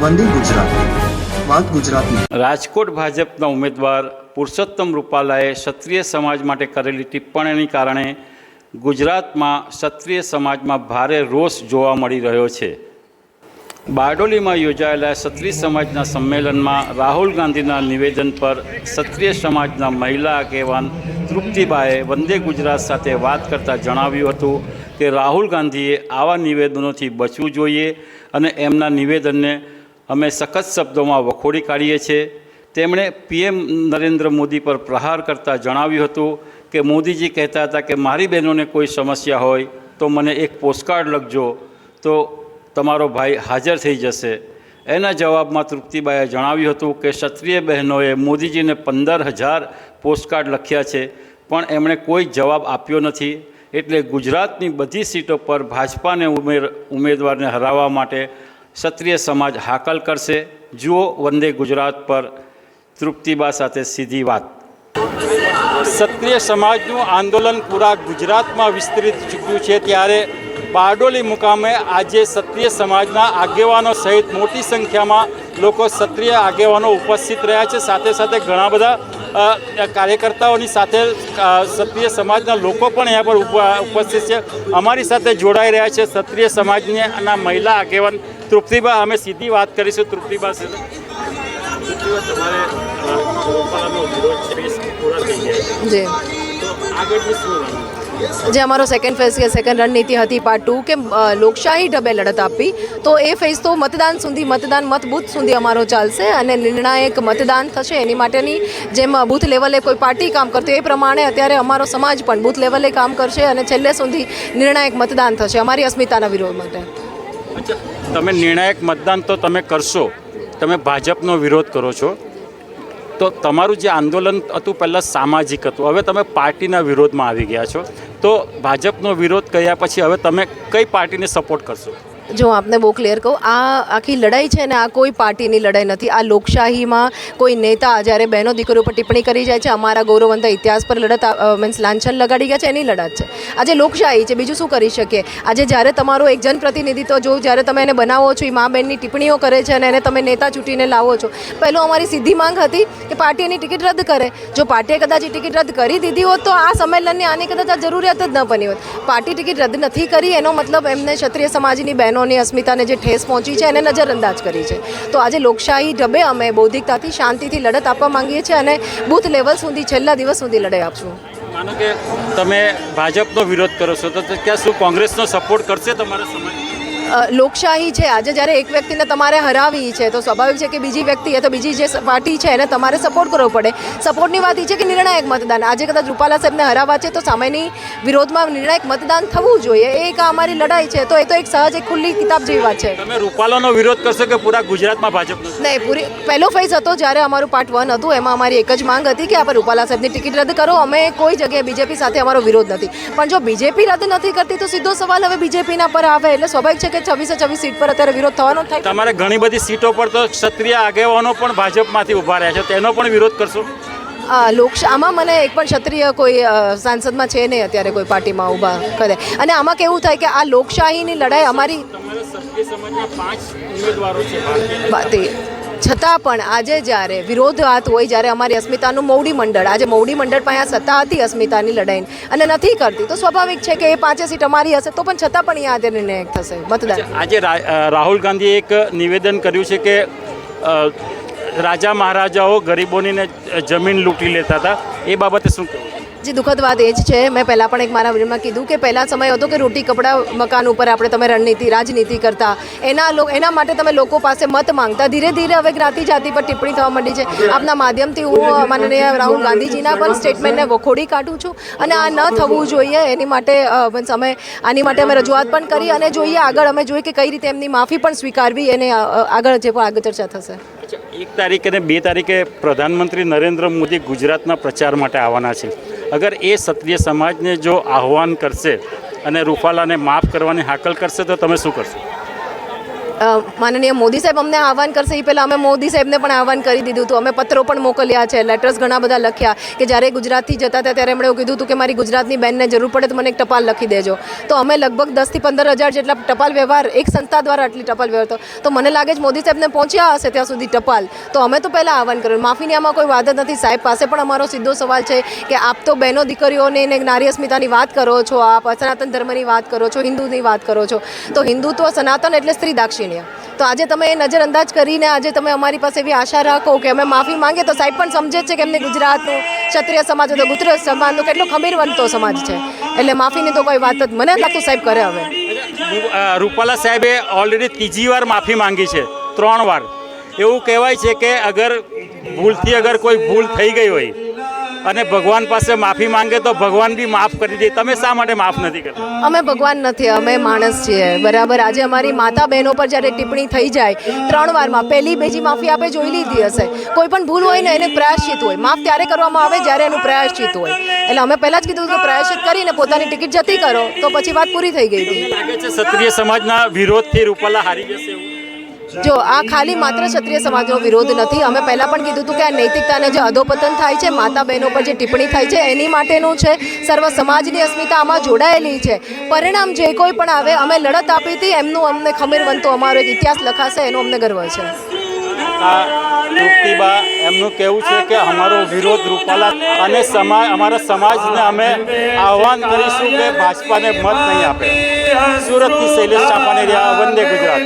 વંદે ગુજરાત, વાત ગુજરાતની। રાજકોટ ભાજપના ઉમેદવાર પુરુષોત્તમ રૂપાલાએ ક્ષત્રિય સમાજ માટે કરેલી ટિપ્પણીને કારણે ગુજરાતમાં ક્ષત્રિય સમાજમાં ભારે રોષ જોવા મળી રહ્યો છે। બારડોલીમાં યોજાયેલા ક્ષત્રિય સમાજના સંમેલનમાં રાહુલ ગાંધીના નિવેદન પર ક્ષત્રિય સમાજના મહિલા આગેવાન તૃપ્તિબાએ વંદે ગુજરાત સાથે વાત કરતાં જણાવ્યું હતું કે રાહુલ ગાંધીએ આવા નિવેદનોથી બચવું જોઈએ અને એમના નિવેદનને અમે સખત શબ્દોમાં વખોડી કાઢીએ છીએ। તેમણે પીએમ નરેન્દ્ર મોદી પર પ્રહાર કરતાં જણાવ્યું હતું કે મોદીજી કહેતા હતા કે મારી બહેનોને કોઈ સમસ્યા હોય તો મને એક પોસ્ટકાર્ડ લખજો તો તમારો ભાઈ હાજર થઈ જશે। એના જવાબમાં તૃપ્તિબાઈએ જણાવ્યું હતું કે ક્ષત્રિય બહેનોએ મોદીજીને 15,000 પોસ્ટકાર્ડ લખ્યા છે પણ એમણે કોઈ જવાબ આપ્યો નથી। એટલે ગુજરાતની બધી સીટો પર ભાજપાને ઉમેદવારને હરાવવા માટે ક્ષત્રિય સમાજ હાકલ કરશે। જુઓ વંદે ગુજરાત પર તૃપ્તિબા સાથે સીધી વાત। ક્ષત્રિય સમાજનું આંદોલન પૂરા ગુજરાતમાં વિસ્તરી ચૂક્યું છે ત્યારે બારડોલી મુકામે આજે ક્ષત્રિય સમાજના આગેવાનો સહિત મોટી સંખ્યામાં લોકો ક્ષત્રિય આગેવાનો ઉપસ્થિત રહ્યા છે। સાથે સાથે ઘણા બધા કાર્યકર્તાઓની સાથે ક્ષત્રિય સમાજના લોકો પણ અહીંયા પર ઉપસ્થિત છે। અમારી સાથે જોડાઈ રહ્યા છે ક્ષત્રિય સમાજના મહિલા આગેવાન તૃપ્તિબા। અમે સીધી વાત કરીશું તૃપ્તિબા સાથે। તમારે जी જે અમારો સેકન્ડ ફેઝ કે સેકન્ડ રણનીતિ હતી પાર્ટ 2 કે લોકશાહી ઢબે લડત આપવી તો એ ફેઝ તો મતદાન સુધી મતદાન મત બૂથ સુધી અમારો ચાલશે અને નિર્ણાયક મતદાન થશે। એની માટેની જેમ બૂથ લેવલે કોઈ પાર્ટી કામ કરતી એ પ્રમાણે અત્યારે અમારો સમાજ પણ બૂથ લેવલે કામ કરશે અને છેલ્લે સુધી નિર્ણાયક મતદાન થશે અમારી અસ્મિતાના વિરોધ માટે। અચ્છા, તમે નિર્ણાયક મતદાન તો તમે કરશો, તમે ભાજપનો વિરોધ કરો છો તો તમારું જે આંદોલન હતું પહેલાં સામાજિક હતું, હવે તમે પાર્ટીના વિરોધમાં આવી ગયા છો તો ભાજપનો વિરોધ કર્યા પછી હવે તમે કઈ પાર્ટીને સપોર્ટ કરશો? જો આપને બહુ ક્લિયર કહું, આ આખી લડાઈ છે ને આ કોઈ પાર્ટીની લડાઈ નથી। આ લોકશાહીમાં કોઈ નેતા જ્યારે બહેનો દીકરીઓ પર ટિપ્પણી કરી જાય છે, અમારા ગૌરવવંત ઇતિહાસ પર લડત મીન્સ લાંછન લગાડી ગયા છે, એની લડત છે। આજે લોકશાહી છે, બીજું શું કરી શકીએ? આજે જ્યારે તમારો એક જનપ્રતિનિધિત્વ જો જ્યારે તમે એને બનાવો છો, એ મા બહેનની ટિપ્પણીઓ કરે છે અને એને તમે નેતા ચૂંટીને લાવો છો। પહેલો અમારી સીધી માંગ હતી કે પાર્ટી એની ટિકિટ રદ કરે। જો પાર્ટીએ કદાચ એ ટિકિટ રદ કરી દીધી હોત તો આ સંમેલનની આની કદાચ આ જરૂરિયાત જ ન બની હોત। પાર્ટી ટિકિટ રદ નથી કરી એનો મતલબ એમને ક્ષત્રિય સમાજની બહેનોની અસ્મિતાને જે ઠેસ પહોંચી છે એને નજરઅંદાજ કરી છે। તો આજે લોકશાહી ઢબે અમે બૌદ્ધિકતાથી શાંતિથી લડત આપવા માંગીએ છીએ અને બૂથ લેવલ સુધી છેલ્લા દિવસ સુધી લડાઈ આપશું। માનો કે તમે ભાજપનો વિરોધ કરો છો તો ક્યાં શું કોંગ્રેસનો સપોર્ટ કરશે તમારા સમાજ? લોકશાહી છે, આજે જ્યારે એક વ્યક્તિને તમારે હરાવી છે તો સ્વાભાવિક છે કે બીજી વ્યક્તિ તો બીજી જે પાર્ટી છે એને તમારે સપોર્ટ કરવો પડે। સપોર્ટની વાત એ છે કે નિર્ણાયક મતદાન, આજે કદાચ રૂપાલા સાહેબને હરાવવા છે તો સામેની વિરોધમાં નિર્ણાયક મતદાન થવું જોઈએ। એ એક અમારી લડાઈ છે તો એ તો એક સહજ એક ખુલ્લી કિતાબ જેવી વાત છે। તમે રૂપાલાનો વિરોધ કરશો કે પૂરા ગુજરાતમાં ભાજપનો? નહીં, પહેલો ફેઝ હતો જ્યારે અમારું પાર્ટ 1 હતું એમાં અમારી એક જ માંગ હતી કે આપણે રૂપાલા સાહેબની ટિકિટ રદ કરો। અમે કોઈ જગ્યાએ બીજેપી સાથે અમારો વિરોધ નથી, પણ જો બીજેપી રદ નથી કરતી તો સીધો સવાલ હવે બીજેપીના પર આવે એટલે સ્વાભાવિક છે કે 26 સીટ પર અત્યારે વિરોધ થવાનો થાય। તમારે ઘણી બધી સીટો પર તો ક્ષત્રિય આગેવાનો પણ ભાજપમાંથી ઊભા રહ્યા છે, તેનો પણ વિરોધ કરશો? આમાં મને એક પણ ક્ષત્રિય કોઈ સાંસદમાં છે નહીં અત્યારે કોઈ પાર્ટીમાં ઊભા કરે। અને આમાં કેવું થાય કે આ લોકશાહીની લડાઈ અમારી સમાજના 5 ઉમેદવારો છે છતાં પણ આજે જ્યારે વિરોધાત હોય, જ્યારે અમારી અસ્મિતાનું મૌડી મંડળ આજે મૌડી મંડળ પાસે સત્તા હતી અસ્મિતાની લડાઈ અને નથી કરતી તો સ્વાભાવિક છે કે એ 5 સીટ અમારી હશે તો પણ છતાં પણ અહીંયા આજે નિર્ણય થશે મતદાન। આજે રાહુલ ગાંધીએ એક નિવેદન કર્યું છે કે રાજા મહારાજાઓ ગરીબોની જમીન લૂંટી લેતા હતા, એ બાબતે શું કહેવું? જે દુઃખદ વાત એ જ છે, મેં પહેલાં પણ એક મારા વિડીયોમાં કીધું કે પહેલાં સમય હતો કે રોટી કપડાં મકાન ઉપર આપણે તમે રણનીતિ રાજનીતિ કરતા, એના માટે તમે લોકો પાસે મત માંગતા। ધીરે ધીરે હવે જ્ઞાતિ જાતિ પર ટિપ્પણી થવા માંડી છે। આપના માધ્યમથી હું માનનીય રાહુલ ગાંધીજીના પણ સ્ટેટમેન્ટને વખોડી કાઢું છું અને આ ન થવું જોઈએ એની માટે આની માટે અમે રજૂઆત પણ કરી અને જોઈએ આગળ અમે જોઈએ કે કઈ રીતે એમની માફી પણ સ્વીકારવી એને આગળ જે પણ આગળ ચર્ચા થશે। 1 તારીખ અને 2 તારીખે પ્રધાનમંત્રી નરેન્દ્ર મોદી ગુજરાતના પ્રચાર માટે આવવાના છે। અગર એ ક્ષત્રિય સમાજને જો આહ્વાન કરશે અને રૂપાલાને માફ કરવાની હાકલ કરશે તો તમે શું કરશો? માનનીય મોદી સાહેબ અમને આહવાન કરશે એ પહેલાં અમે મોદી સાહેબને પણ આહવાન કરી દીધું હતું. અમે પત્રો પણ મોકલ્યા છે, લેટર્સ ઘણા બધા લખ્યા કે જ્યારે ગુજરાતથી જતા હતા ત્યારે એમણે એવું કીધું હતું કે મારી ગુજરાતની બેનને જરૂર પડે તો મને એક ટપાલ લખી દેજો. તો અમે લગભગ 10,000 થી 15,000 જેટલા ટપાલ વ્યવહાર એક સંસ્થા દ્વારા આટલી ટપાલ વ્યવહાર હતો. તો મને લાગે છે મોદી સાહેબને પહોંચ્યા હશે ત્યાં સુધી ટપાલ. તો અમે તો પહેલાં આહવાન કર્યું. માફીની આમાં કોઈ વાત જ નથી. સાહેબ પાસે પણ અમારો સીધો સવાલ છે કે આપ તો બહેનો દીકરીઓને ને નારી અસ્મિતાની વાત કરો છો, આપ સનાતન ધર્મની વાત કરો છો, હિન્દુની વાત કરો છો. તો હિન્દુત્વ સનાતન એટલે સ્ત્રી દાક્ષિણ્ય. તો આજે તમે એ નજરઅંદાજ કરીને આજે તમે અમારી પાસે એવી આશા રાખો કે અમે માફી માંગીએ તો સાહેબ પણ સમજે જ છે કે એમને ગુજરાતનું ક્ષત્રિય સમાજ હતો, ગુજરાત સમાજનો કેટલો ખમીરવંતો સમાજ છે. એટલે માફીની તો કોઈ વાત જ મને જ લાગતું સાહેબ કરે હવે. રૂપાલા સાહેબે ઓલરેડી ત્રીજી વાર માફી માંગી છે, 3 વાર. એવું કહેવાય છે કે અગર કોઈ ભૂલ થઈ ગઈ હોય અને ભગવાન પાસે માફી માંગે તો ભગવાન બી માફ કરી દે. તમે શા માટે માફ નથી કરતા? અમે ભગવાન નથી, અમે માણસ છીએ, બરાબર. આજે અમારી માતા બહેનો પર જ્યારે ટિપ્પણી થઈ જાય 3 વારમાં, પહેલી બીજી માફી આપણે જોઈ લીધી હશે. કોઈ પણ ભૂલ હોય ને એને પ્રાયશ્ચિત હોય, માફ ત્યારે કરવામાં આવે જ્યારે એનું પ્રાયશ્ચિત હોય. એટલે અમે પહેલાં જ કીધું કે પ્રાયશ્ચિત કરીને પોતાની ટિકિટ જતી કરો તો પછી વાત પૂરી થઈ ગઈ હતી. લાગે છે ક્ષત્રિય સમાજના વિરોધથી રૂપાલા હારી જશે એવું? જો આ ખાલી માત્ર ક્ષત્રિય સમાજનો વિરોધ નથી. અમે પહેલાં પણ કીધું હતું કે આ નૈતિકતાને જે અધોપતન થાય છે, માતા બહેનો પર જે ટિપ્પણી થાય છે એની માટેનું છે. સર્વ સમાજની અસ્મિતા આમાં જોડાયેલી છે. પરિણામ જે કોઈ પણ આવે, અમે લડત આપી હતી, એમનું અમને ખમીરવંતો અમારો એક ઇતિહાસ લખાશે એનો અમને ગર્વ છે. તૃપ્તિબા એમનું કહેવું છે કે અમારો વિરોધ રૂપાલા અને અમારા સમાજને અમે આહવાન કરીશું કે ભાજપાને મત નહીં આપે. સુરતથી શૈલેષ ચાપાનેરિયા, વંદે ગુજરાત.